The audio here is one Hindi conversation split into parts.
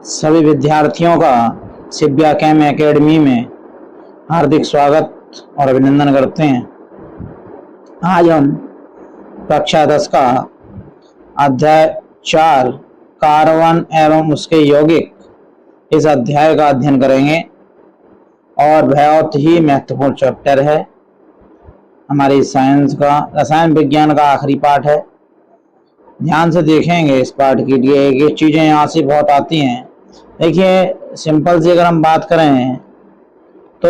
सभी विद्यार्थियों का शिव्या कैम एकेडमी में हार्दिक स्वागत और अभिनंदन करते हैं। आज हम कक्षा 10 का अध्याय 4 कार्बन एवं उसके यौगिक इस अध्याय का अध्ययन करेंगे और बहुत ही महत्वपूर्ण चैप्टर है। हमारी साइंस का रसायन विज्ञान का आखिरी पाठ है। ध्यान से देखेंगे इस पाठ के लिए। ये चीज़ें यहाँ से बहुत आती हैं। देखिए, सिंपल सी अगर हम बात करें तो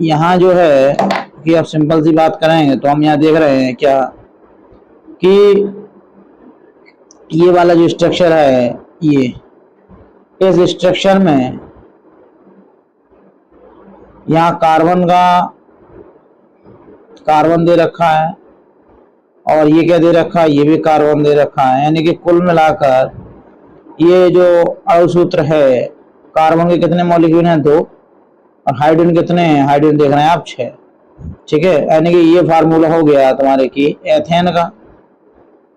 यहाँ जो है कि अब सिंपल सी बात करेंगे तो हम यहाँ देख रहे हैं क्या कि ये वाला जो स्ट्रक्चर है, ये इस स्ट्रक्चर में यहाँ कार्बन दे रखा है और ये क्या दे रखा है, ये भी कार्बन दे रखा है। यानी कि कुल मिलाकर ये जो अणु सूत्र है, कार्बन के कितने मॉलिक्यूल हैं? 2। और हाइड्रोजन कितने हैं? हाइड्रोजन देख रहे हैं आप 6। ठीक है, यानी कि ये फार्मूला हो गया तुम्हारे की एथेन का।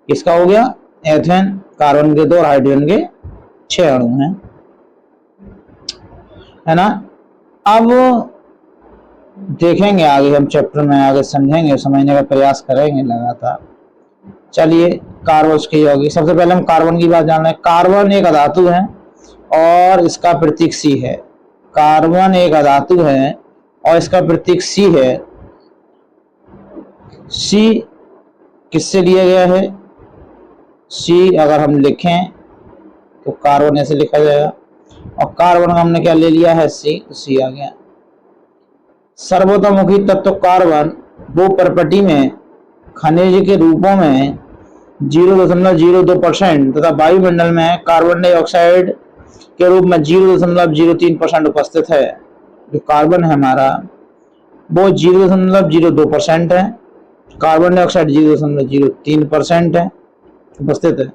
किसका हो गया? एथेन। कार्बन के 2 और हाइड्रोजन के 6 अणु हैं, है ना। अब देखेंगे आगे, हम चैप्टर में आगे समझेंगे, समझने का प्रयास करेंगे लगातार। चलिए, कार्बन के यौगिक। सबसे पहले हम कार्बन की बात जान रहे हैं। कार्बन एक अधातु है और इसका प्रतीक सी है। कार्बन एक अधातु है और इसका प्रतीक सी है। सी किससे लिया गया है? सी अगर हम लिखें तो कार्बन ऐसे लिखा जाएगा और कार्बन का हमने क्या ले लिया है? सी। सी आ गया। सर्वतोमुखी तत्व कार्बन वो प्रॉपर्टी में खनिज के रूपों में 0.02% तथा वायुमंडल में कार्बन डाइऑक्साइड के रूप में 0.03% उपस्थित है। जो कार्बन है हमारा वो 0.02% है, कार्बन डाइऑक्साइड 0.03% है, उपस्थित है।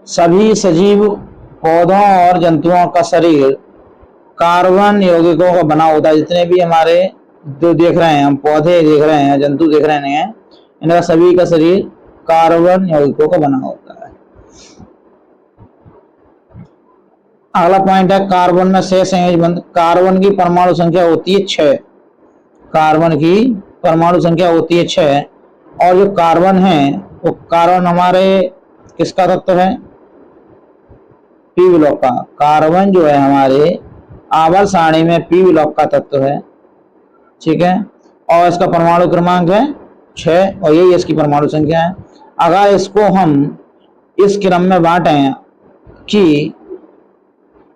सभी सजीव पौधों और जंतुओं का शरीर कार्बन यौगिकों का बना होता है। जितने भी हमारे जो देख रहे हैं, हम पौधे देख रहे हैं, जंतु देख रहे हैं, इनका सभी का शरीर कार्बन यौगिकों का बना होता है। अगला पॉइंट है कार्बन में 6 संयोजी बंध। कार्बन की परमाणु संख्या होती है 6। कार्बन की परमाणु संख्या होती है 6 और जो कार्बन है वो कार्बन हमारे किसका तत्व है? पी ब्लॉक का। कार्बन जो है हमारे आवर्त सारणी में पी ब्लॉक का तत्व है। ठीक है, और इसका परमाणु क्रमांक है 6 और यही इसकी परमाणु संख्या है। अगर इसको हम इस क्रम में बांटें कि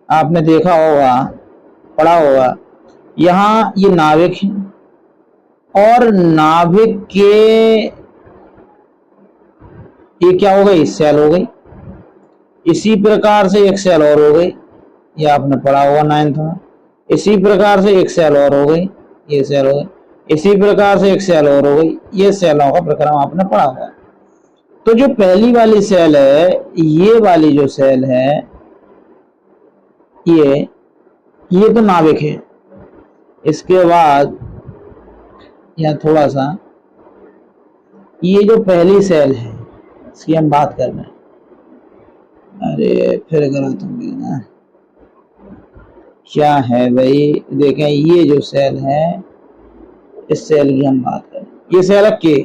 आपने देखा होगा, पढ़ा होगा, यहाँ ये नाभिक है और नाभिक के ये क्या हो गई? सेल हो गई। इसी प्रकार से एक सेल और हो गई, ये आपने पढ़ा होगा 9th में। इसी प्रकार से एक सेल और हो गई, ये सेल हो गई। इसी प्रकार से एक सेल और हो गई, ये सेलों का प्रक्रम आपने पढ़ा होगा। तो जो पहली वाली सेल है, ये वाली जो सेल है, ये तो नाभिक है। इसके बाद यह थोड़ा सा ये जो पहली सेल है इसकी हम बात कर रहे हैं। अरे फिर गलत हो गई ना, क्या है भाई? देखें, ये जो सेल है, इस सेल की हम बात करें। ये सेल है के,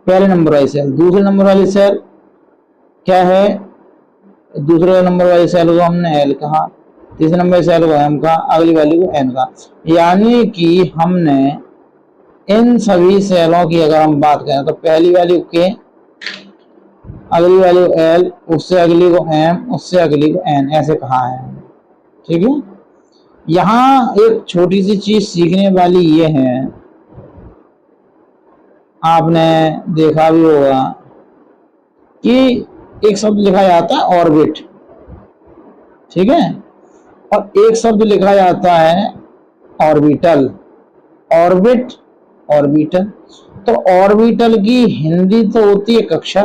पहले नंबर वाली सेल। दूसरे नंबर वाली सेल क्या है? दूसरे नंबर वाली सेल को हमने एल कहा, तीसरे नंबर सेल को एम कहा, अगली वाली को एन कहा। यानी कि हमने इन सभी सेलों की अगर हम बात करें तो पहली वाली के, अगली वाली को एल, उससे अगली को एम, उससे अगली को एन, ऐसे कहा है। ठीक है, यहाँ एक छोटी सी चीज सीखने वाली ये है, आपने देखा भी होगा कि एक शब्द लिखा जाता है ऑर्बिट, ठीक है, और एक शब्द लिखा जाता है ऑर्बिटल। Orbit, orbital. तो ऑर्बिटल की हिंदी तो होती है कक्षा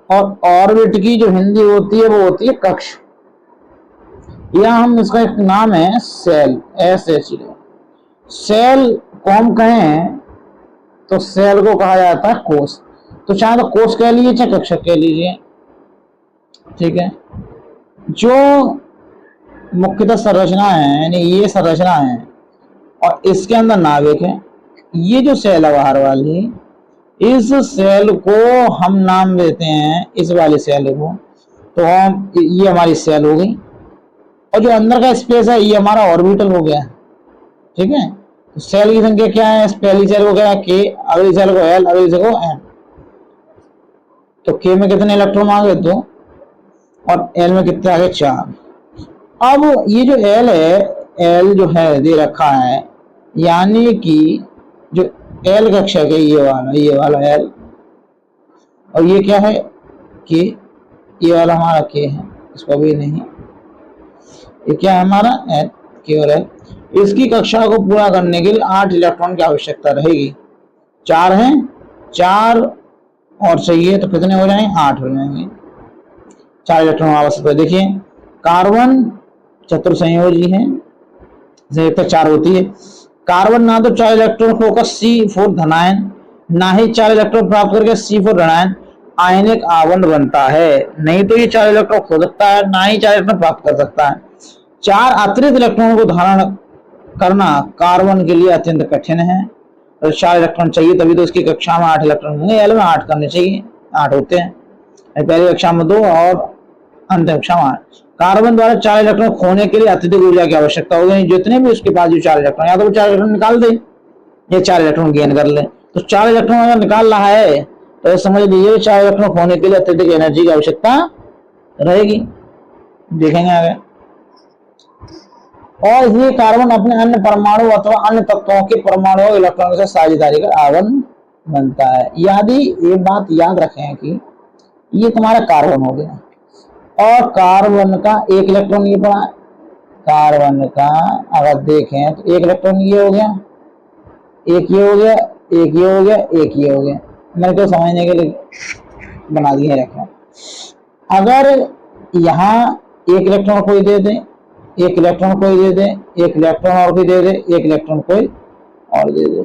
और ऑर्बिट की जो हिंदी होती है वो होती है कक्ष। या हम इसका एक नाम है सेल, ऐसे। सेल को हम कहें तो सेल को कहा जाता है कोश। तो चाहे तो कोश कह लीजिए चाहे कक्षा कह लीजिए। ठीक है, जो मुख्यतः संरचना है, यानी ये संरचना है और इसके अंदर नाभिक है। ये जो सेल है बाहर वाली, इस सेल को हम नाम देते हैं, इस वाले सेल को, तो हम ये हमारी सेल हो गई। और जो अंदर का स्पेस है ये हमारा ऑर्बिटल हो गया। ठीक है, तो सेल की संख्या क्या है, पहली सेल को क्या है के, अगली सेल को एल, अगली सेल को एम। तो के में कितने इलेक्ट्रॉन आ गए 2 और एल में कितने आ गए 4। अब ये जो एल है, एल जो है दे रखा है, यानी कि जो एल कक्षक है ये वाला एल, और ये क्या है के, ये वाला हमारा के है, इसको भी नहीं, ये क्या है हमारा एल, के और एल। इसकी कक्षा को पूरा करने के लिए 8 इलेक्ट्रॉन की आवश्यकता रहेगी। 4 हैं, 4 और चाहिए तो कितने हो जाएंगे, 8 हो जाएंगे। 4 इलेक्ट्रॉन आवश्यक है। देखिए कार्बन चतुर्संयोजी है, संयोजकता 4 होती है। कार्बन ना तो 4 इलेक्ट्रॉन खोकर C4 धनायन, ना ही 4 इलेक्ट्रॉन प्राप्त करके C4 ऋणायन आयनिक आवरण बनता है। नहीं तो ये 4 इलेक्ट्रॉन खो सकता है, ना ही 4 इलेक्ट्रॉन प्राप्त कर सकता है। 4 अतिरिक्त इलेक्ट्रॉन को धारण करना कार्बन के लिए अत्यंत कठिन है। तो 4 इलेक्ट्रॉन चाहिए, तभी तो इसकी कक्षा में 8 इलेक्ट्रॉन होंगे। एल में 8 करने चाहिए, 8 होते हैं, पहली कक्षा में 2 और अंतिम कक्षा में 8। कार्बन द्वारा 4 इलेक्ट्रॉन खोने के लिए अत्यधिक ऊर्जा की आवश्यकता होगी। जितने भी उसके पास जो 4 इलेक्ट्रॉन, या तो वो 4 इलेक्ट्रॉन निकाल दे या 4 इलेक्ट्रॉन गेन कर ले। तो 4 इलेक्ट्रॉन अगर निकाल रहा है तो समझ लीजिए 4 इलेक्ट्रॉन खोने के लिए अत्यधिक एनर्जी की आवश्यकता रहेगी। देखेंगे आगे। और ये कार्बन अपने अन्य परमाणु अथवा अन्य तत्वों के परमाणु और इलेक्ट्रॉन से साझेदारी कर आवरण बनता है। यदि एक बात याद रखें कि ये तुम्हारा कार्बन हो गया और कार्बन का 1 इलेक्ट्रॉन ये पड़ा, कार्बन का अगर देखें तो 1 इलेक्ट्रॉन ये हो गया, एक ये हो गया, एक ये हो गया, एक ये हो गया। मैंने तो समझने के लिए बना दिए रखें। अगर यहाँ 1 इलेक्ट्रॉन कोई दे दे, 1 इलेक्ट्रॉन कोई दे दे, 1 इलेक्ट्रॉन और कोई दे दे, 1 इलेक्ट्रॉन कोई और दे दे,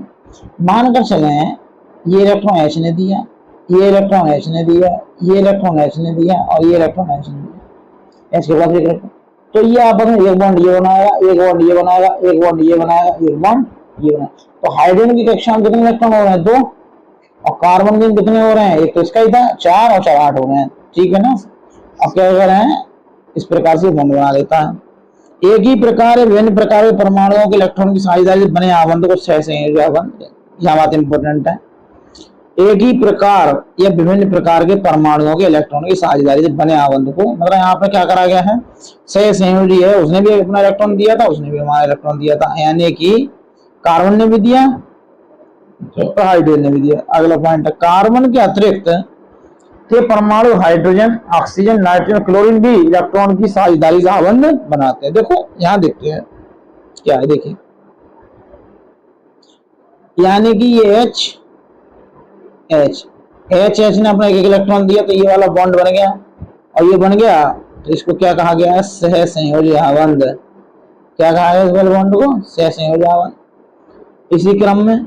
मानकर चले ये इलेक्ट्रॉन H ने दिया, ये इलेक्ट्रॉन H ने दिया, ये इलेक्ट्रॉन H ने दिया और ये इलेक्ट्रॉन H ने दिया। H के बाद इलेक्ट्रॉन, तो ये आपस में एक बॉन्ड ये बनाएगा, एक बॉन्ड ये बनाएगा, एक बॉन्ड ये बनाएगा, एक बॉन्ड ये बनाएगा। तो हाइड्रोजन की कक्षा में कितने इलेक्ट्रॉन हो रहे हैं 2, और कार्बन के कितने हो रहे हैं, एक तो इसका ही था 4 और 4 8 हो रहे हैं। ठीक है ना। अब क्या कर रहे हैं, इस प्रकार से बॉन्ड बना देता है। एक ही प्रकार विभिन्न प्रकार के परमाणुओं के इलेक्ट्रॉन की साझेदारी बने आवंत को सहसंयोजी आवंत, यह बात इंपॉर्टेंट है। एक ही प्रकार या विभिन्न प्रकार के परमाणुओं के इलेक्ट्रॉन की साझेदारी से बने आवंत को, मतलब यहाँ पे क्या करा गया है, सहसंयोजी है, उसने भी अपना इलेक्ट्रॉन दिया था, उसने भी हमारा इलेक्ट्रॉन दिया था, यानी कि कार्बन ने भी दिया तो हाइड्रोजन ने भी दिया। अगला पॉइंट है, कार्बन के अतिरिक्त के परमाणु हाइड्रोजन, ऑक्सीजन, नाइट्रोजन, क्लोरीन भी इलेक्ट्रॉन की साझेदारी का आवंत बनाते हैं। देखो यहाँ देखते हैं क्या है, देखिए यानी कि ये H ने अपना 1 इलेक्ट्रॉन दिया तो ये वाला बॉन्ड बन गया, और ये बन गया तो इसको क्या कहा गया है, सहसंयोजी आवंत। क्या कहा है इस वाले बॉन्ड को, सहसंयोजी आवंत। इसी क्रम में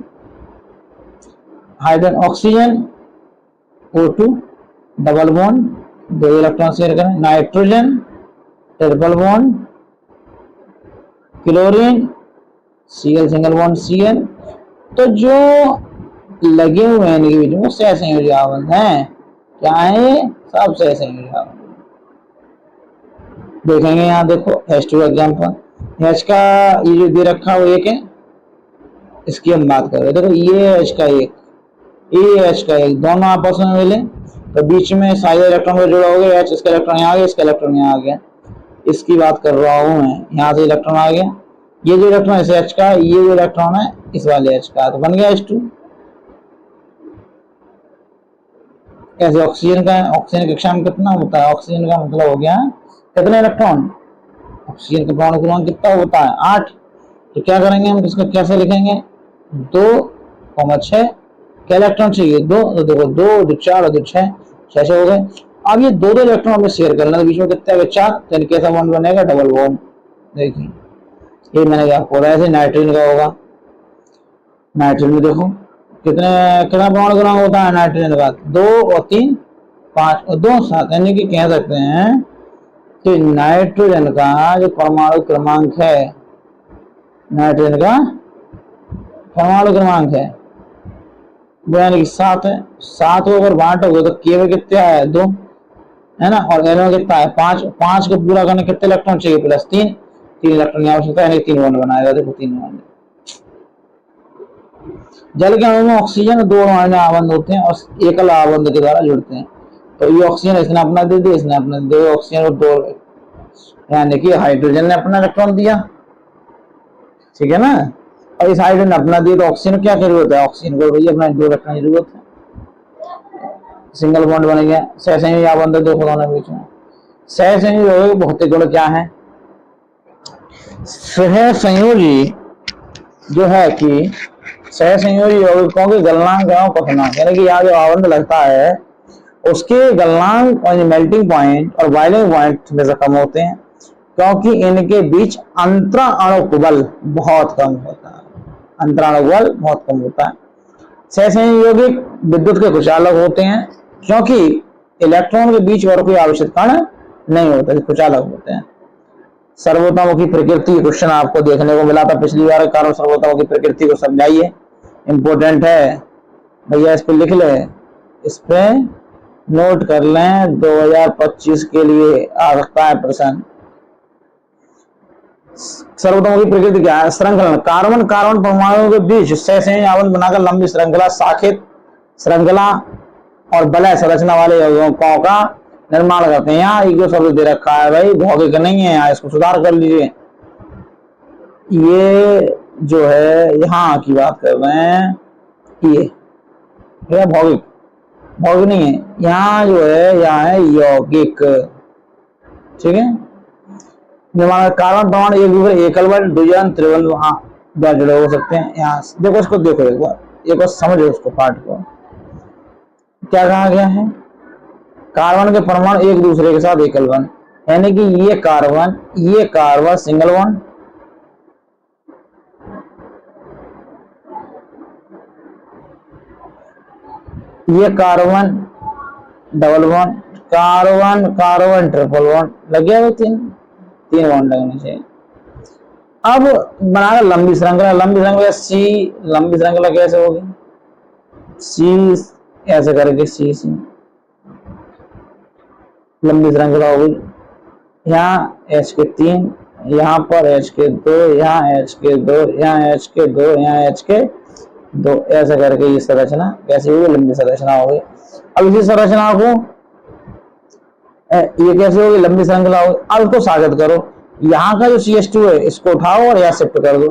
hydrogen oxygen O2 double bond, 2 electron share करें, nitrogen triple bond, chlorine Cl single bond Cl। तो जो लगे हुए हैं इनके बीच में सहसंयोजी आवंत है, क्या है, सब सहसंयोजी आवंत। देखेंगे यहाँ देखो H2 एग्जाम्पल, H का ये जो दे रखा है वो 1 है, इसकी हम बात कर रहे हैं। देखो ये H का 1, ये H का 1, दोनों आपस में मिले तो बीच में सारे इलेक्ट्रॉन को जोड़ा हो गया, H इसका इलेक्ट्रॉन यहाँ आ गया, इसका इलेक्ट्रॉन यहाँ आ गया। इसकी बात कर रहा हूँ मैं, यहाँ से इलेक्ट्रॉन आ गया, ये जो इलेक्ट्रॉन है H का, ये जो इलेक्ट्रॉन है इस वाले H का, तो बन गया H2। ऐसे ऑक्सीजन का, ऑक्सीजन की कक्षा में कितना होता है, ऑक्सीजन का मतलब हो गया कितने इलेक्ट्रॉन, ऑक्सीजन का परमाणु क्रमांक कितना होता है 8। तो क्या करेंगे हम, इसको कैसे लिखेंगे, 2,6, क्या इलेक्ट्रॉन चाहिए 2, तो देखो 2 2 4 2 6 6 हो गए। अब ये 2 इलेक्ट्रॉन में शेयर कर लेना, बीच में कितने हो गए 4, तो कैसा बॉन्ड बनेगा, डबल बॉन्ड। देखिए ये मैंने क्या बोला, ऐसे नाइट्रोजन का होगा, नाइट्रोजन में देखो कितना परमाणु क्रमांक होता है नाइट्रोजन का, 2 और 3 5 और 2 7, यानी कि कह सकते हैं तो नाइट्रोजन का जो परमाणु क्रमांक है, नाइट्रोजन का परमाणु क्रमांक है वो यानी कि 7 है। 7 को अगर बांटोगे तो के में कितने आया, 2 है ना, और एल में कितना है 5। 5 को पूरा करने कितने इलेक्ट्रॉन चाहिए, प्लस 3। 3 इलेक्ट्रॉन की आवश्यकता है, 3 बॉन्ड बनाएगा। देखो 3 बॉन्ड। जल के अणु में ऑक्सीजन 2 अणु आबंध होते हैं और एकल आबंध के द्वारा जुड़ते हैं। तो ये ऑक्सीजन इसने अपना दे दिया, इसने अपना दे, ऑक्सीजन और 2 यानी कि हाइड्रोजन ने अपना इलेक्ट्रॉन दिया, ठीक है ना, और इस हाइड्रोजन ने अपना दिया। तो ऑक्सीजन क्या जरूरत है, ऑक्सीजन को भैया अपना 2 इलेक्ट्रॉन की जरूरत है, सिंगल बॉन्ड बन गया। सहसंयोजी आबंध देखो दोनों बीच में। सहसंयोजी भौतिक गुण क्या है, सहसंयोजी जो है कि सहसंयोजी यौगिकों के गलनांक एवं क्वथनांक, यानी कि यहाँ जो आबंध लगता है उसके गलनांक और मेल्टिंग पॉइंट और बॉइलिंग पॉइंट हमेशा कम होते हैं, क्योंकि इनके बीच अंतराणु बल बहुत कम होता है। अंतराणु बल बहुत कम होता है। सहसंयोजी यौगिक विद्युत के कुचालक होते हैं, क्योंकि इलेक्ट्रॉन के बीच और कोई आवश्यक कण नहीं होता, कुचालक होते हैं। सर्वोत्तमुखी प्रकृति क्वेश्चन आपको देखने को मिला था पिछली बार, कारण सर्वोत्तमुखी प्रकृति को समझाइए, इंपोर्टेंट है भैया, इस पे लिख ले, इस पे नोट कर लें, 2025 के लिए आ सकता है प्रश्न। सर्वोत्तमुखी प्रकृति क्या है, श्रृंखला, कार्बन कार्बन परमाणुओं के बीच सहसंयोजी आबंध बनाकर लंबी श्रृंखला, शाखित श्रृंखला और वलय संरचना वाले यौगिकों का निर्माण करते हैं। यहाँ एक जो शब्द दे रखा है भाई भौतिक नहीं है, यहाँ इसको सुधार कर लीजिए। ये जो है यहाँ की बात कर रहे हैं, ये भौतिक, भौतिक नहीं है, यहाँ जो है यहाँ है यौगिक, ठीक है। निर्माण कार्बन परमाणु एक दूसरे एकल बंध, द्विबंध, त्रिबंध जुड़े हो सकते हैं। यहाँ देखो इसको, देखो एक बार समझो उसको, पार्ट को क्या कहा गया है, कार्बन के परमाणु एक दूसरे के साथ एकल बंध, यानी कि ये कार्बन सिंगल बॉन्ड, ये carbon double bond, carbon carbon triple bond लग गया, 3 बॉन्ड लगने चाहिए। अब बनाकर लंबी श्रृंखला, लंबी श्रृंखला कैसे होगी, सी ऐसे करके सी लंबी श्रृंखला होगी। यहाँ H के 3, यहाँ पर H के 2, यहाँ H के 2, यहाँ H के 2, यहाँ H के 2, ऐसा करके ये संरचना कैसी होगी, लंबी संरचना होगी। अब इसी संरचना को ये कैसे होगी, लंबी श्रृंखला होगी। अब इसको साबित करो, यहाँ का जो CH2 है इसको उठाओ और यहाँ शिफ्ट कर दो,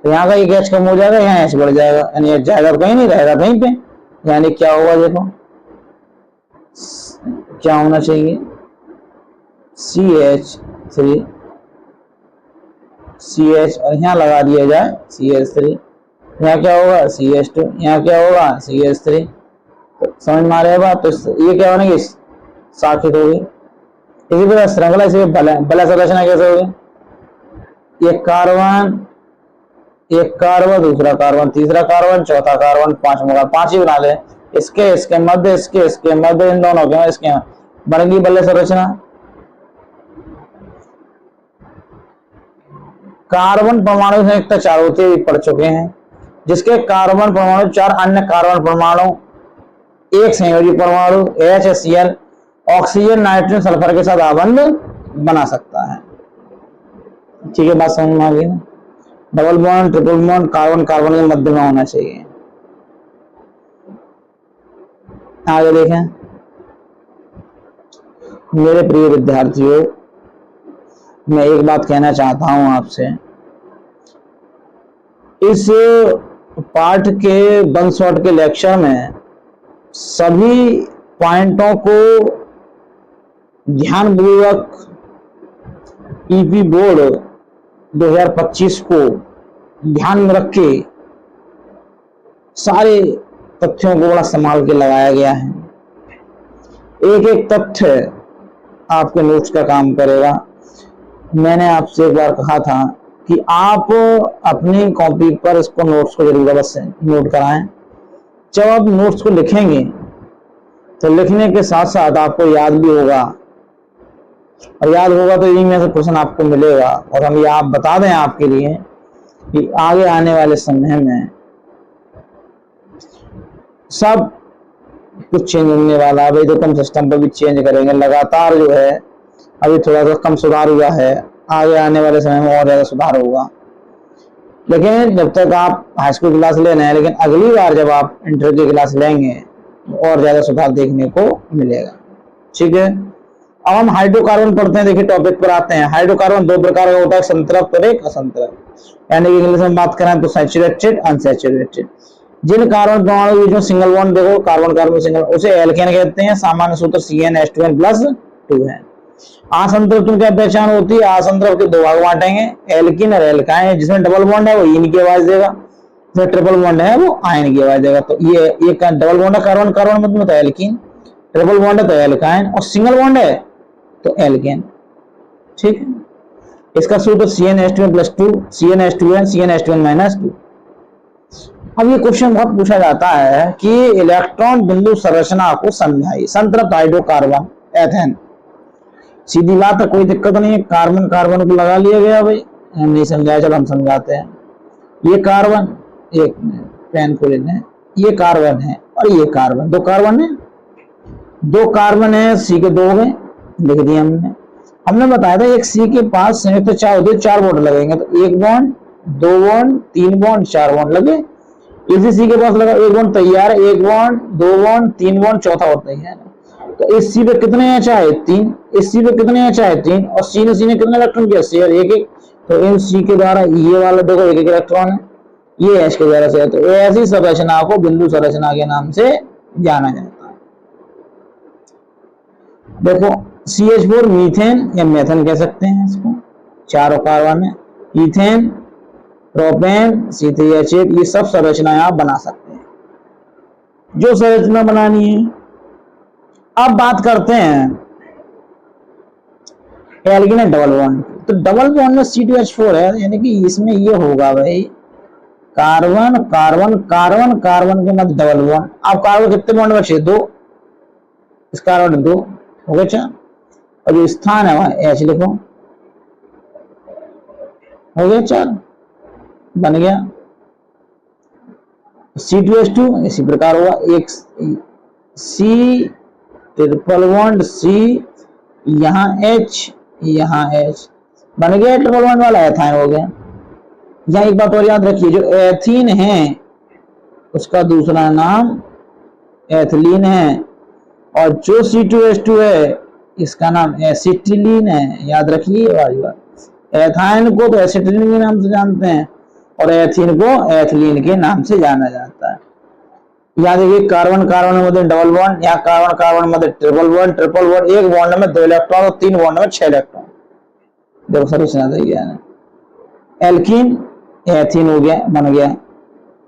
तो यहाँ का एक H कम हो जाएगा, यहाँ H बढ़ जाएगा, यानी H जाएगा तो कहीं नहीं रहेगा कहीं पे, यानी क्या होगा, देखो क्या होना चाहिए, CH3 CH और यहाँ लगा दिया जाए CH3, यहाँ क्या होगा CH2, यहाँ क्या होगा CH3, तो समझ में आ रहा है बात। तो ये क्या बनेगी, शाखित होगी। इसी तरह श्रृंखला, इसी बल संरचना कैसे होगी, एक कार्बन दूसरा कार्बन तीसरा कार्बन चौथा कार्बन पांचवा कार्बन, 5 ही बना ले, इसके मध्य इसके मध्य, इन दोनों के इसके बन गई बल संरचना। कार्बन परमाणु संयुक्त 4 होते हुए पढ़ चुके हैं, जिसके कार्बन परमाणु 4 अन्य कार्बन परमाणु, एक संयोजी परमाणु HCl ऑक्सीजन नाइट्रोजन सल्फर के साथ आबंध बना सकता है। ठीक है, बात समझ में आ गई। Double bond triple bond carbon carbon के मध्य में होना चाहिए। आगे देखें मेरे प्रिय विद्यार्थियों, मैं एक बात कहना चाहता हूं आपसे, इस पाठ के 1 शॉट के लेक्चर में सभी पॉइंटों को ध्यानपूर्वक ईपी बोर्ड 2025 को ध्यान में रख के सारे तथ्यों को बड़ा संभाल के लगाया गया है। एक एक तथ्य आपके नोट्स का काम करेगा। मैंने आपसे एक बार कहा था कि आप अपनी कॉपी पर इसको नोट्स को जरूर अवश्य नोट कराएं। जब आप नोट्स को लिखेंगे तो लिखने के साथ साथ आपको याद भी होगा और याद होगा तो इन्हीं में से क्वेश्चन आपको मिलेगा। और हम ये आप बता दें आपके लिए कि आगे आने वाले समय में सब कुछ चेंज होने वाला है। देखो हम सिस्टम पर भी चेंज करेंगे लगातार, जो है अभी थोड़ा सा कम सुधार हुआ है, आगे आने वाले समय में और ज्यादा सुधार होगा। लेकिन जब तक आप हाई स्कूल क्लास ले रहे हैं, लेकिन अगली बार जब आप इंटर की क्लास लेंगे और ज्यादा सुधार देखने को मिलेगा। ठीक है, अब हम हाइड्रोकार्बन पढ़ते हैं। देखिए टॉपिक पर आते हैं। हाइड्रोकार्बन दो प्रकार का होता है, संतृप्त और एक असंतृप्त। यानी कि इंग्लिश में बात करें तो सैचुरेटेड, अनसैचुरेटेड। जिन कार्बन परमाणु बीच में सिंगल बॉन्ड, देखो कार्बन कार्बन सिंगल, उसे एल्केन कहते हैं। सामान्य सूत्र CnH2n+2 है। असंतृप्त में क्या पहचान होती है? असंतृप्त के दो भाग बांटेंगे, एल्किन और एल्काइन। जिसमें डबल बॉन्ड है वो इन की आवाज देगा, जिसमें ट्रिपल बॉन्ड है वो आयन की आवाज देगा। तो ये एक डबल बॉन्ड है कार्बन कार्बन में तो एल्किन, ट्रिपल बॉन्ड है तो एल्काइन, और सिंगल बॉन्ड है तो एल्केन। ठीक है, इसका सूत्र CnH2n+2, CnH2n, CnH2n-2। अब ये क्वेश्चन बहुत पूछा जाता है कि इलेक्ट्रॉन बिंदु संरचना को समझाइए। संतृप्त हाइड्रोकार्बन एथेन, सीधी बात है, कोई दिक्कत नहीं है। कार्बन कार्बन को लगा लिया गया भाई, नहीं समझाया, चलो हम समझाते हैं। ये कार्बन, एक पेन को लेना है, ये कार्बन है और ये कार्बन, दो कार्बन है, दो कार्बन है, सी के दो गए, लिख दिया हमने बताया था एक सी के पास संयुक्त चार होते, चार बॉन्ड लगेंगे, तो एक बॉन्ड, दो बॉन्ड, तीन बॉन्ड, चार बॉन्ड लगे। इसी सी के पास लगा एक बॉन्ड तैयार, एक बॉन्ड, दो बॉन्ड, तीन बॉन्ड, चौथा और तैयार है। तो इस सी पे कितने एच आए? 3। इस सी पे कितने एच आए? 3। और सी ने कितने इलेक्ट्रॉन किया? शेयर एक एक। तो इन सी के द्वारा ये वाला देखो एक एक इलेक्ट्रॉन है, ये एच के द्वारा शेयर। तो ऐसी संरचना को बिंदु संरचना के नाम से जाना जाता है। देखो CH4 मीथेन या मेथेन कह सकते हैं इसको, चारों कार्बन है, इथेन, प्रोपेन, C3H8, ये सब संरचनाएं आप बना सकते हैं जो संरचना बनानी है। अब बात करते हैं एल्कीन है डबल बॉन्ड। तो डबल बॉन्ड में C2H4 है, यानी कि इसमें ये होगा भाई कार्बन कार्बन कार्बन कार्बन के मध्य डबल बॉन्ड। अब कार्बन कितने बॉन्ड बचे? 2। इस कार्बन 2 हो गए चार, और जो स्थान है वहां H लिखो, हो गया 4, बन गया। C2H2 इसी प्रकार होगा, एक C ट्रिपल बॉन्ड C, यहाँ H, यहाँ H, बन गया ट्रिपल बॉन्ड वाला एथाइन हो गया। यहाँ एक बात और याद रखिए, जो एथीन है उसका दूसरा नाम एथिलीन है, और जो C2H2 है इसका नाम एसिटिलीन है। याद रखिए वाली बात। एथाइन को तो एसिटिलीन के नाम से जानते हैं और एथीन को एथिलीन के नाम से जाना जाता है। याद देखिए कार्बन कार्बन में मतलब डबल बॉन्ड, यहाँ कार्बन कार्बन मतलब ट्रिपल बॉन्ड, ट्रिपल बॉन्ड, एक बॉन्ड में 2 इलेक्ट्रॉन और 3 बॉन्ड में 6 इलेक्ट्रॉन। देखो संरचना देखिए, एल्कीन एथीन हो गया, बन गया।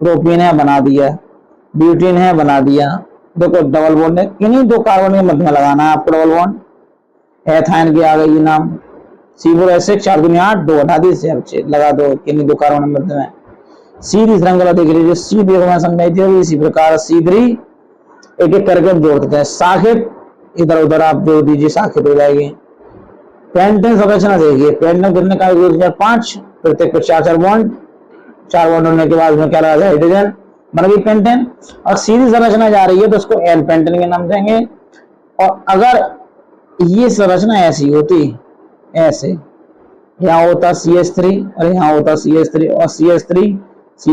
प्रोपीन है, बना दिया। ब्यूटीन है, बना दिया। देखो डबल बॉन्ड है, किन्हीं दो कार्बन के मध्य में लगाना है आपको डबल बॉन्ड। एथाइन के आ गई नाम C4H6, 4 दूनी 8, 2 हटा दी, लगा दो किन्हीं दो कार्बन के मध्य में। सीधी श्रृंखला देख लीजिए, सी देखो मैं समझाई थी, इसी प्रकार C3 एक एक करके जोड़ देते हैं। साखित इधर उधर आप जोड़ दीजिए, साखित हो जाएगी। पेंटेन संरचना देखिए, पेंटेन कितने का? 5, प्रत्येक पर 4 बॉन्ड, 4 बॉन्ड होने के बाद में क्या लगा? हाइड्रोजन, बन गई पेंटेन। और सीधी संरचना जा रही है तो उसको एल पेंटेन के नाम देंगे। और अगर ये संरचना ऐसी होती, ऐसे यहाँ होता CH3 और यहाँ होता CH3 और CH3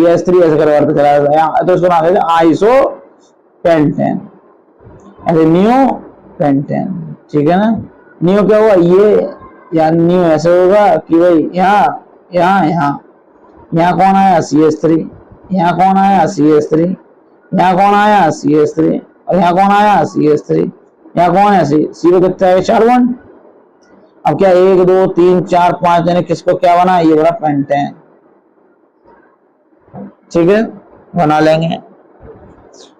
ऐसे करवा के चला जाता, तो उसको नाम देते आइसो पेंटेन, ऐसे नियो पेंटेन। ठीक है ना? नियो क्या हुआ? ये, या नियो ऐसे होगा कि भाई यहाँ यहाँ यहाँ यहाँ कौन आया? CH3, यहाँ कौन आया? CH3, यहाँ कौन आया? CH3, और यहाँ कौन आया? CH3, यहाँ कौन है? C को कितना है? 4 बॉन्ड। अब क्या 1 2 3 4 5 यानी किसको क्या बना? ये बना पेंटेन। ठीक है, बना लेंगे।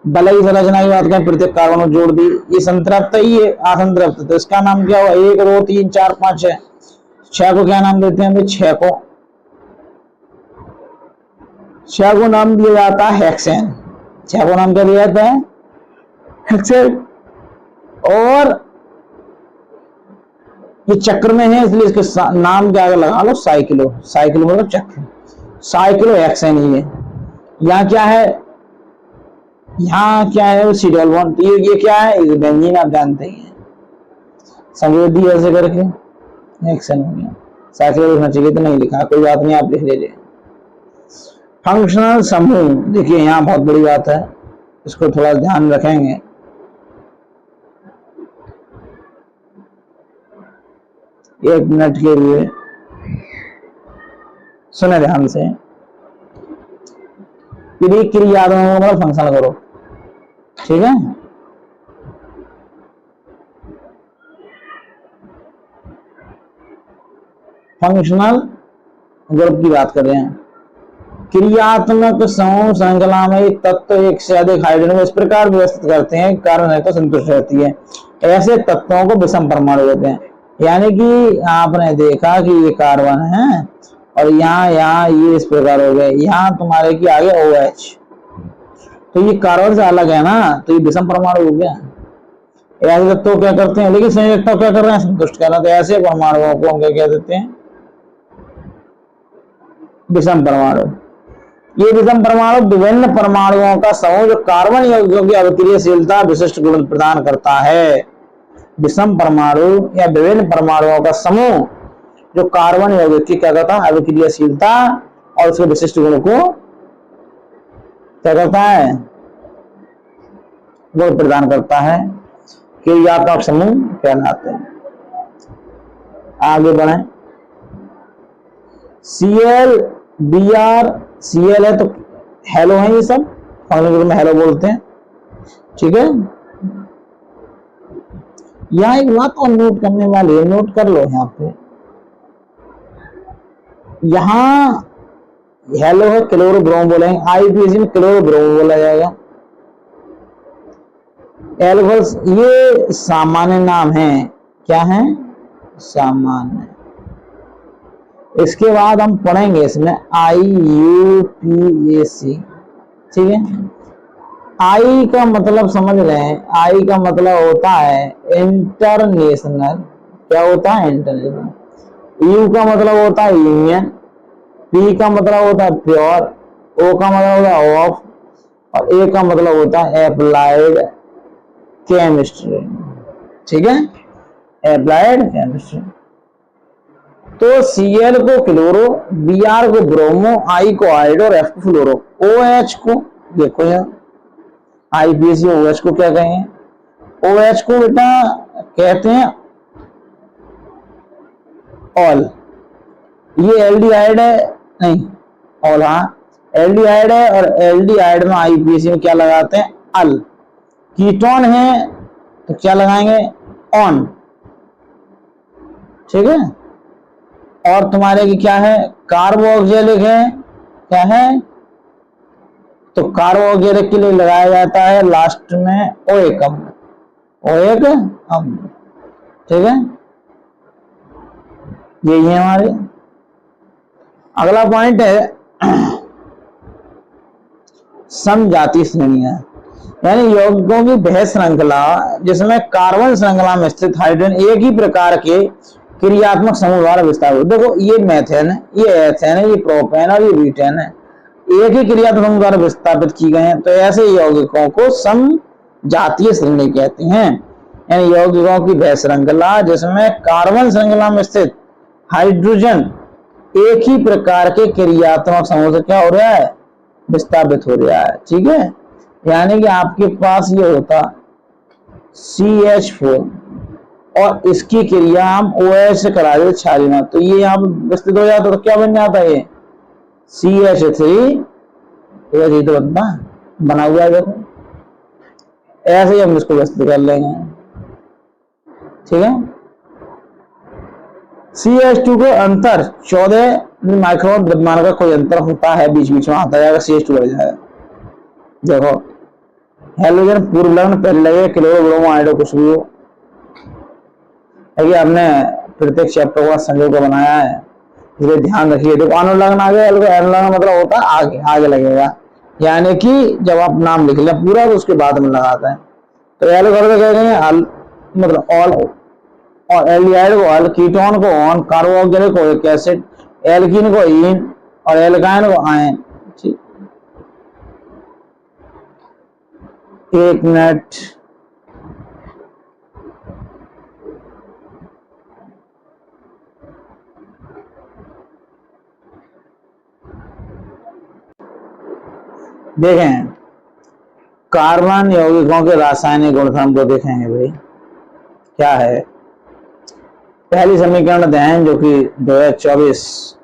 बलई संरचना की बात करें, प्रत्येक कार्बन को जोड़ दी, ये संतृप्त है, ये असंतृप्त, तो इसका नाम क्या हुआ? 1 2 3 4 5 6, 6 को क्या नाम देते हैं भाई? 6 को नाम दिया जाता है हेक्सेन। 6 को नाम क्या दिया जाता है? हेक्सेन। और ये चक्र में है इसलिए इसके नाम के आगे लगा लो साइक्लो। साइक्लो मतलब चक्र, साइक्लो हेक्सेन ही है। यहाँ क्या है, यहाँ क्या है वो सीडोल बॉन्ड। ये क्या है, ये बेंजीन आप जानते ही हैं, संवेदी ऐसे करके हेक्सेन हो गया। साइक्लो लिखना चाहिए तो नहीं लिखा, कोई बात नहीं, आप लिख लीजिए। फंक्शनल समूह, देखिए यहाँ बहुत बड़ी बात है, इसको थोड़ा ध्यान रखेंगे। एक मिनट के लिए सुने ध्यान से। क्रियात्मक फंक्शन करो, ठीक है। फंक्शनल ग्रुप की बात कर रहे हैं। क्रियात्मक समूह श्रृंखला में एक तत्व एक से अधिक हाइड्रोजन को इस प्रकार व्यवस्थित करते हैं कार्बन है तो संतुष्ट रहती है। ऐसे तत्वों को विषम परमाणु कहते हैं। यानी कि आपने देखा कि ये कार्बन है और यहाँ ये इस प्रकार हो गए, यहाँ तुम्हारे की आगे OH, तो ये कार्बन से अलग है ना, तो ये विषम परमाणु हो गया। ऐसे तत्व क्या करते हैं, लेकिन संयोजकता क्या कर रहे हैं, संतुष्ट कर रहे हैं। तो ऐसे परमाणुओं को हम क्या कह देते हैं, विषम परमाणु। ये विषम परमाणु विभिन्न परमाणुओं का समूह जो कार्बन यौगिकों की अभिक्रियाशीलता विशिष्ट गुण प्रदान करता है। विषम परमाणु या विभिन्न परमाणुओं का समूह जो कार्बन यौगिक की क्या करता है, अभिक्रियाशीलता और उसके विशिष्ट गुण को क्या करता है, गुण प्रदान करता है, क्रियात्मक समूह कहलाते हैं। आगे बढ़े। Cl Br, Cl है तो हेलो है, ये सब फंक्शनल ग्रुप में हेलो बोलते हैं, ठीक है। यहाँ एक बात और नोट करने वाली है, नोट कर लो यहाँ पे। यहाँ हेलो है, क्लोरोब्रोम बोलेंगे, IUPAC में क्लोरोब्रोम बोला जाएगा। एल्कोहल्स ये सामान्य नाम है, क्या है, सामान्य। इसके बाद हम पढ़ेंगे इसमें IUPAC, ठीक है। आई का मतलब समझ रहे हैं, आई का मतलब होता है इंटरनेशनल, क्या होता है, इंटरनेशनल। यू का मतलब होता है यूनियन, पी का मतलब होता है प्योर, ओ का मतलब होता है ऑफ, और ए का मतलब होता है एप्लाइड केमिस्ट्री, ठीक है, एप्लाइड केमिस्ट्री। तो Cl को क्लोरो, Br को ब्रोमो, I को आइड और F को फ्लोरो। OH को देखो यार, IUPAC OH को क्या कहेंगे, OH को बेटा कहते हैं ऑल। ये एल्डिहाइड है, नहीं ऑल, हाँ एल्डिहाइड है, और एल्डिहाइड में IUPAC में क्या लगाते हैं, अल। कीटोन है तो क्या लगाएंगे, ऑन, ठीक है। और तुम्हारे की क्या है, कार्बोक्सिलिक है, क्या है, तो कार्बोक्सिलिक के लिए लगाया जाता है लास्ट में ओएक अम्ल, ओएक अम्ल, ठीक है। यही है हमारे। अगला पॉइंट है समजातीय श्रेणियां, यानी यौगिकों की वह श्रृंखला जिसमें कार्बन श्रृंखला में स्थित हाइड्रोजन एक ही प्रकार के क्रियात्मक समूह द्वारा विस्तारित। देखो ये मेथेन है, ये एथेन है, ये प्रोपेन और ये ब्यूटेन है, एक ही क्रियात्मक समूह द्वारा विस्थापित की गए हैं, तो ऐसे यौगिकों को समजातीय श्रेणी कहते हैं। यानी यौगिकों की वह श्रृंखला जिसमें कार्बन श्रृंखला में स्थित हाइड्रोजन एक ही प्रकार के क्रियात्मक समूह से क्या हो रहा है, विस्थापित हो रहा है, ठीक है। यानी कि आपके पास ये होता CH4 और इसकी क्रिया हम OH से करा देते क्षारीय, तो ये यहाँ पे विस्तृत हो जाता, तो क्या बन जाता है, ये CH3, ये तो बना हुआ है, देखो ऐसे ही हम इसको विस्तृत कर लेंगे, ठीक है। CH2 को अंतर 14 माइक्रोन द्रव्यमान का कोई अंतर होता है, बीच बीच में आता जाएगा, CH2 बढ़ जाएगा। देखो हेलोजन पूर्व लग्न पहले लगे, क्लोरो ब्रोमो आइडो कुछ भी हो, हमने प्रत्येक चैप्टर को संयोग को बनाया है, इसलिए ध्यान रखिए। देखो अनुलग्न आगे, अनुलग्न मतलब होता है आगे, आगे लगेगा, यानी कि जब आप नाम लिख लें पूरा तो उसके बाद में लगाते हैं। तो एलो कर क्या कहेंगे, मतलब और एल्डिहाइड को अल, कीटोन को ऑन, कार्बोक्सिलिक को एक एसिड, एल्कीन को इन और एल्काइन को आयन। ठीक, 1 मिनट। देखें, कार्बन यौगिकों के रासायनिक गुणधर्म को देखेंगे भाई। क्या है? पहली समीकरण अध्ययन जो कि 2024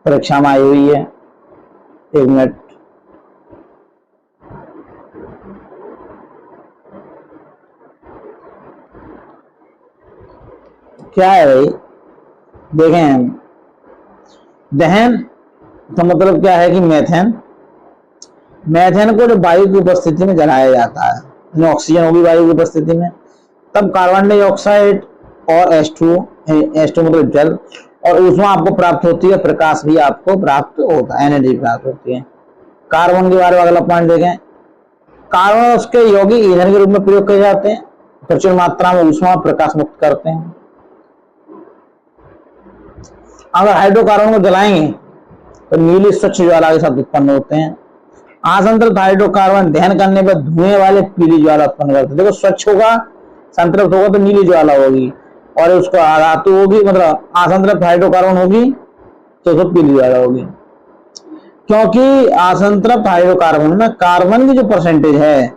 परीक्षा में आई हुई है। 1 मिनट। क्या है भाई? देखें, दहन तो मतलब क्या है कि मेथेन को जब वायु की उपस्थिति में जलाया जाता है, ऑक्सीजन होगी वायु की उपस्थिति में, तब कार्बन डाइऑक्साइड और H2 मतलब जल और ऊष्मा आपको प्राप्त होती है, प्रकाश भी आपको प्राप्त होता है, एनर्जी प्राप्त होती है। कार्बन के बारे में अगला पॉइंट देखें। कार्बन उसके यौगिक ईंधन के रूप में प्रयोग किए जाते हैं, प्रचुर मात्रा में ऊष्मा प्रकाश मुक्त करते हैं। अगर हाइड्रोकार्बन को जलाएंगे तो नीली स्वच्छ ज्वाला के साथ उत्पन्न होते हैं। असंतृप्त हाइड्रोकार्बन दहन करने पर धुएं वाले पीली ज्वाला उत्पन्न करते हैं। देखो, स्वच्छ होगा, संतृप्त होगा तो नीली ज्वाला होगी, और उसको धातु होगी मतलब असंतृप्त हाइड्रोकार्बन होगी तो उसको पीली ज्वाला होगी। क्योंकि असंतृप्त हाइड्रोकार्बन में कार्बन की जो परसेंटेज है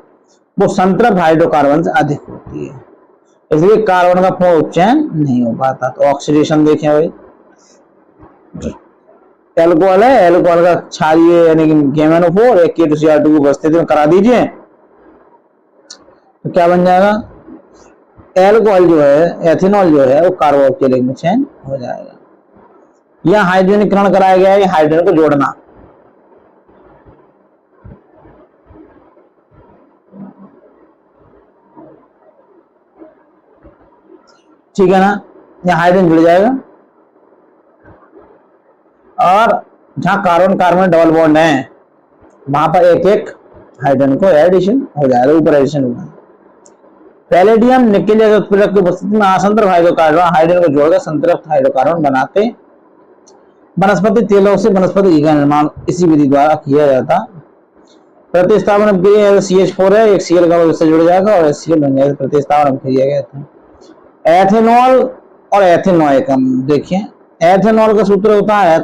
वो संतृप्त हाइड्रोकार्बन से अधिक होती है, इसलिए कार्बन का पूर्ण उपचयन नहीं हो पाता। तो ऑक्सीडेशन देखें भाई, एल्कोहल है, एल्कोहल का क्षारीय यानी कि KMnO4 एक K2Cr2 की उपस्थिति में करा दीजिए तो क्या बन जाएगा? एल्कोहल जो है, एथेनॉल जो है वो कार्बोक्सिलिक में चेंज हो जाएगा। यह हाइड्रोजनीकरण कराया गया है, हाइड्रोजन को जोड़ना। ठीक है ना, यह हाइड्रोजन जुड़ जाएगा और जहां कार्बन कार्बन डबल बॉन्ड है वहां पर एक एक हाइड्रोजन को एडिशन हो जाएगा, ऊपर एडिशन होगा। पैलेडियम निकेल जैसे उत्प्रेरक की उपस्थिति में असंतृप्त हाइड्रोकार्बन हाइड्रोजन को जोड़कर संतृप्त हाइड्रोकार्बन बनाते। वनस्पति तेलों से वनस्पति घी का निर्माण इसी विधि द्वारा किया जाता। प्रतिस्थापन अभिक्रिया CH4 है, एक Cl का उससे जुड़ जाएगा और HCl बन जाएगा। प्रतिस्थापन अभिक्रिया कहते हैं। एथेनॉल और एथेनोइकम देखिए, एथेनॉल का सूत्र होता है,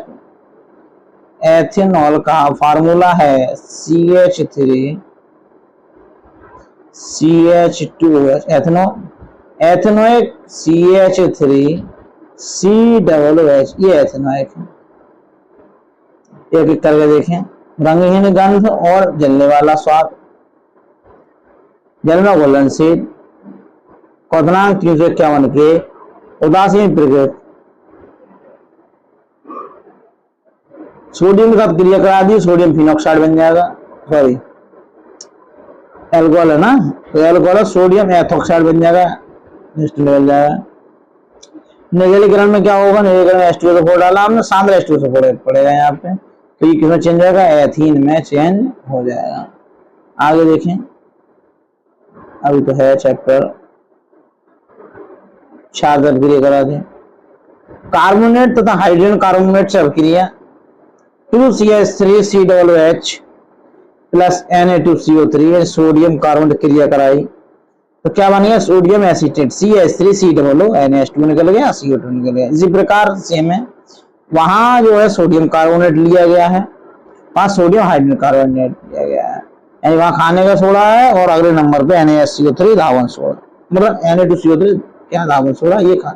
एथेनॉल का फार्मूला है CH3 CH2H, ethanoic CH3 COOH, ये एथेनोइक है। एक एक करके देखें। रंगहीन गंध और जलने वाला स्वाद, जल में घुलनशील, क्वथनांक 351 के, उदासीन प्रकृति, सोडियम का क्रिया करा दी, सोडियम फिनॉक्साइड बन जाएगा। सॉरी, एल्कोहल है ना, तो एल्कोहल सोडियम एथॉक्साइड बन जाएगा, निकल जाएगा। निगलीकरण में क्या होगा? निगलीकरण में H2SO4 डाला हमने, सांद्र H2SO4 पड़ेगा यहाँ पे, तो ये किसमें चेंज होगा? एथीन में चेंज हो जाएगा। आगे देखें, अभी तो है चैप्टर 4 अभिक्रिया करा दें। कार्बोनेट तथा हाइड्रोजन कार्बोनेट से अभिक्रिया 2CH3COOH plus Na2CO3 sodium carbonate क्रिया कराई तो क्या बन गया? सोडियम एसीटेट CH3COOH निकल गया, CO2 निकल गया। इसी प्रकार सेम है, वहां जो है सोडियम कार्बोनेट लिया गया है, वहां सोडियम हाइड्रोजन कार्बोनेट लिया गया है, यानी वहां खाने का सोडा है और अगले नंबर पे NaSCO3 धावन सोडा, मतलब Na2CO3 क्या धावन सोडा, ये खा।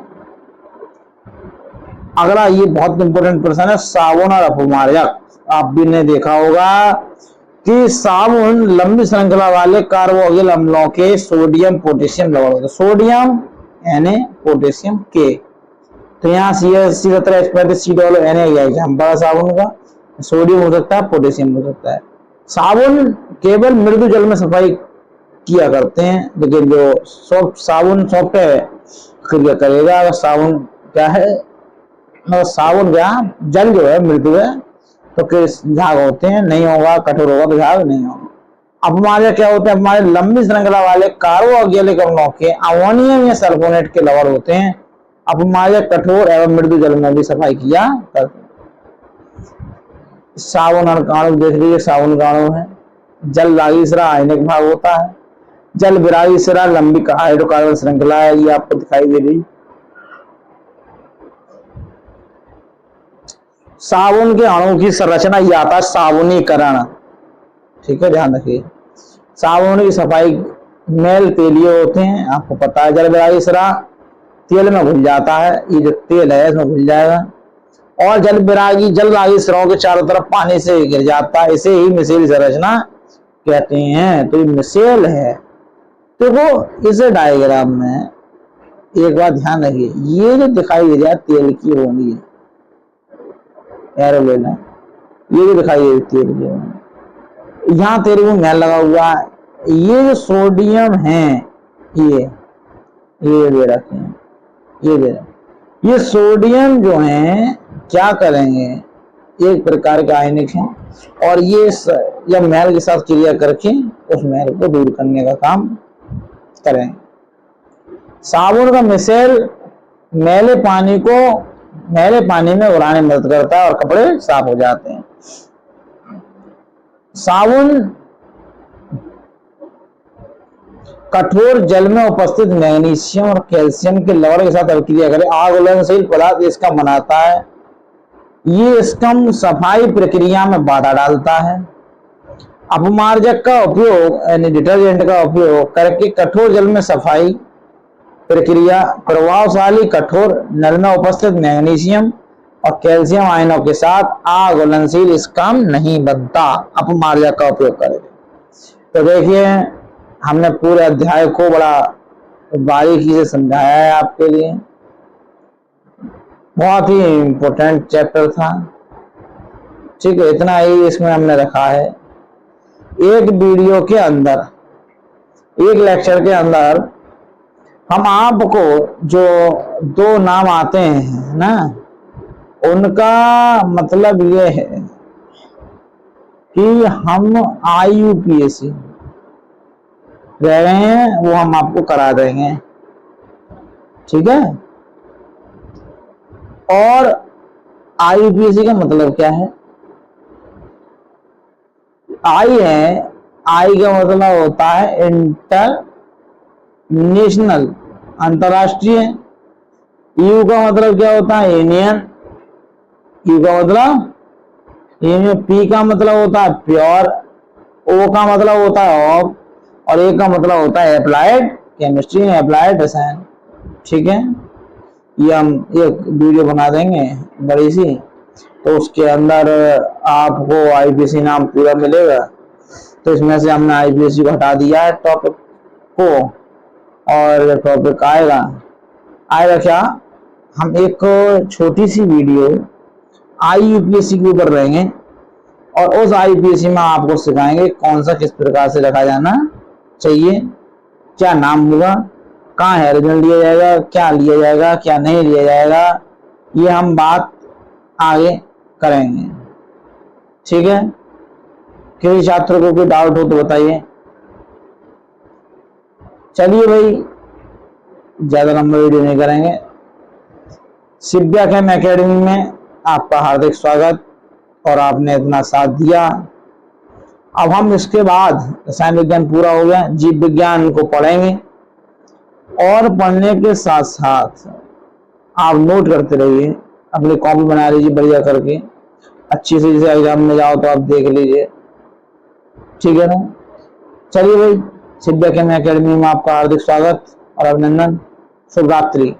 अगला ये बहुत इंपॉर्टेंट प्रश्न है, साबुन और अपमार्जक। आप भी ने देखा होगा कि साबुन लंबी श्रृंखला वाले कार्बोक्सिल अम्लों के सोडियम पोटेशियम लवण होते, सोडियम Na पोटेशियम K, तो यहाँ CH17H35COOH बड़ा साबुन का सोडियम हो सकता है, पोटेशियम हो सकता है। साबुन केवल मृदु जल में सफाई किया करते हैं, लेकिन जो सॉफ्ट साबुन सॉफ्ट है क्रिया करेगा। अगर साबुन क्या है, साबुन क्या जल जो है मृदु है तो झाग होते हैं, नहीं होगा, कठोर होगा तो झाग नहीं होगा। अपमार्जक क्या होते हैं? अपमार्जक लंबी श्रृंखला वाले कार्बोक्सिलिक अम्लों के अमोनियम या सल्फोनेट के लवण होते हैं। अपमार्जक कठोर एवं मृदु जल में भी सफाई किया करते हैं। साबुन अणु देख लीजिए, साबुन का अणु है। जल रागी सिरा आयनिक भाग होता है। जल विरागी सिरा लंबी हाइड्रोकार्बन श्रृंखला है, ये आपको दिखाई दे रही। साबुन के अणु की संरचना ये आता है साबुनीकरण, ठीक है, ध्यान रखिए। साबुन की सफाई मैल तेलीय होते हैं, आपको पता है। जल विरागी सिरा तेल में घुल जाता है, ये जो तेल है इसमें घुल जाएगा। और जल रागी सिरों के चारों तरफ पानी से गिर जाता है, इसे ही मिसेल संरचना कहते हैं। तो ये मिसेल है। तो वो इस डायग्राम में एक बात ध्यान रखिए, ये जो दिखाई दे रहा है तेल की होंगी एरोलेन है, ये जो दिखाई दे रही तेल की होंगी, यहाँ तेल को मैल लगा हुआ है। ये जो सोडियम है ये दे रखे हैं, ये दे रखे। ये सोडियम जो है क्या करेंगे, एक प्रकार के आयनिक हैं और ये जब मैल के साथ क्रिया करके उस मैल को दूर करने का काम करें। साबुन का मिसेल मैले पानी में उड़ाने में मदद करता है और कपड़े साफ हो जाते हैं। साबुन कठोर जल में उपस्थित मैग्नीशियम और कैल्शियम के लवण के साथ अभिक्रिया करे आगुलनशील पदार्थ इसका बनाता है। ये इसकम सफाई प्रक्रिया में बाधा डालता है। अपमार्जक का उपयोग यानी डिटर्जेंट का उपयोग करके कठोर जल में सफाई प्रक्रिया प्रभावशाली कठोर नल में उपस्थित मैग्नीशियम और कैल्शियम आयनों के साथ आगुलनशील इसकम नहीं बनता अपमार्जक का उपयोग करें। तो देखिए हमने पूरे अध्याय को बड़ा बारीकी से समझाया है आपके लिए। बहुत ही इंपॉर्टेंट चैप्टर था, ठीक है। इतना ही इसमें हमने रखा है। एक वीडियो के अंदर, एक लेक्चर के अंदर हम आपको जो दो नाम आते हैं ना, उनका मतलब ये है कि हम IUPAC रह रहे हैं, वो हम आपको करा देंगे, ठीक है। और IUPAC का मतलब क्या है? आई है, आई का मतलब होता है इंटरनेशनल, अंतरराष्ट्रीय। यू का मतलब क्या होता है? यूनियन। यू का मतलब यूनियन। पी का मतलब होता है प्योर। ओ का मतलब होता है ऑफ। और ए का मतलब होता है अप्लाइड केमिस्ट्री, अप्लाइड रसायन, ठीक है। ये हम एक वीडियो बना देंगे बड़ी सी, तो उसके अंदर आपको IUPAC नाम पूरा मिलेगा। तो इसमें से हमने IUPAC को हटा दिया है टॉपिक को, और टॉपिक आएगा क्या, हम एक छोटी सी वीडियो IUPAC के ऊपर रहेंगे और उस IUPAC में आपको सिखाएंगे कौन सा किस प्रकार से रखा जाना चाहिए, क्या नाम होगा, कहाँ हेरिजन लिया जाएगा, क्या लिया जाएगा, क्या नहीं लिया जाएगा, ये हम बात आगे करेंगे, ठीक है। किसी छात्र को कोई डाउट हो तो बताइए। चलिए भाई, ज्यादा लंबा वीडियो नहीं करेंगे। शिव्या केम एकेडमी में आपका हार्दिक स्वागत, और आपने इतना साथ दिया। अब हम इसके बाद रसायन विज्ञान पूरा हो गया, जीव विज्ञान को पढ़ेंगे, और पढ़ने के साथ साथ आप नोट करते रहिए, अपनी कॉपी बना लीजिए बढ़िया करके, अच्छी से। जैसे एग्जाम में जाओ तो आप देख लीजिए, ठीक है ना। चलिए भाई, शिव्या केम एकेडमी में आपका हार्दिक स्वागत और अभिनंदन। शुभ रात्रि।